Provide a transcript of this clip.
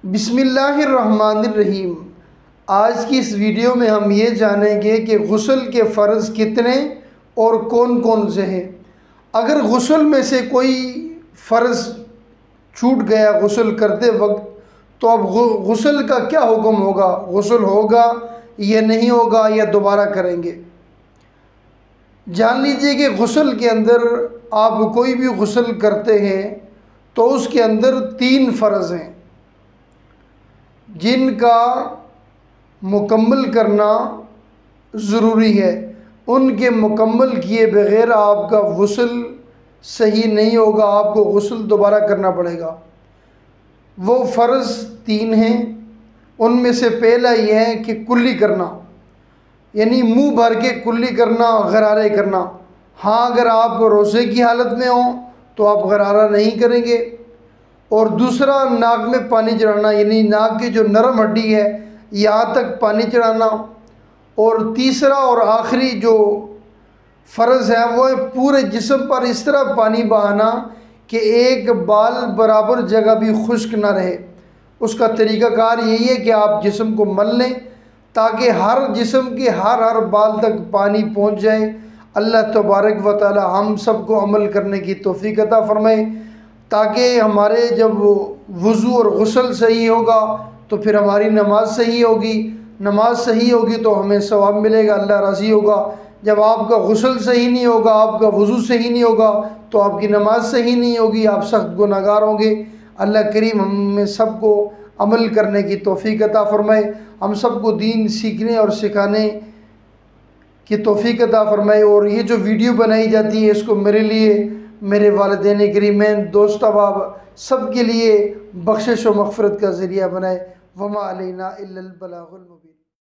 बिस्मिल्लाहिर्रहमानिर्रहीम। आज की इस वीडियो में हम ये जानेंगे कि गुस्ल के फ़र्ज़ कितने और कौन कौन से हैं। अगर गुस्ल में से कोई फ़र्ज़ छूट गया गुस्ल करते वक्त, तो अब गुस्ल का क्या हुक्म होगा? गुस्ल होगा या नहीं होगा, या दोबारा करेंगे? जान लीजिए कि गुस्ल के अंदर आप कोई भी गुस्ल करते हैं तो उसके अंदर 3 फ़र्ज़ हैं जिनका मुकम्मल करना ज़रूरी है। उनके मुकम्मल किए बग़ैर आपका गुस्ल सही नहीं होगा, आपको गुस्ल दोबारा करना पड़ेगा। वो फ़र्ज़ 3 हैं। उनमें से पहला यह है कि कुल्ली करना, यानी मुंह भर के कुल्ली करना, गरारे करना। हाँ, अगर आप रोज़े की हालत में हों तो आप गरारा नहीं करेंगे। और दूसरा, नाक में पानी चढ़ाना, यानी नाक की जो नरम हड्डी है यहाँ तक पानी चढ़ाना। और तीसरा और आखिरी जो फ़र्ज़ है वो है पूरे जिस्म पर इस तरह पानी बहाना कि एक बाल बराबर जगह भी खुश्क ना रहे। उसका तरीक़ाकार यही है कि आप जिस्म को मल लें ताकि हर जिस्म के हर बाल तक पानी पहुँच जाए। अल्लाह तबारक व तआला हम सब को अमल करने की तौफ़ीक़ अता फ़रमाए, ताकि हमारे जब वज़ू और गुस्ल सही होगा तो फिर हमारी नमाज सही होगी। नमाज सही होगी तो हमें सवाब मिलेगा, अल्लाह राज़ी होगा। जब आपका गुस्ल सही नहीं होगा, आपका वज़ू सही नहीं होगा, तो आपकी नमाज सही नहीं होगी, आप सख्त गुनहगार होंगे। अल्लाह करीम हमें सब को अमल करने की तौफ़ीक़ अता फ़रमाए, हम सब को दीन सीखने और सिखाने की तौफ़ीक़ अता फ़रमाए। और ये जो वीडियो बनाई जाती है इसको मेरे लिए, मेरे वालिदैन करीमैन, दोस्त अहबाब सब के लिए बख्शिश व मग़फ़िरत का ज़रिया बनाए। वमा अलैना इल्लल बलागुल मुबीन।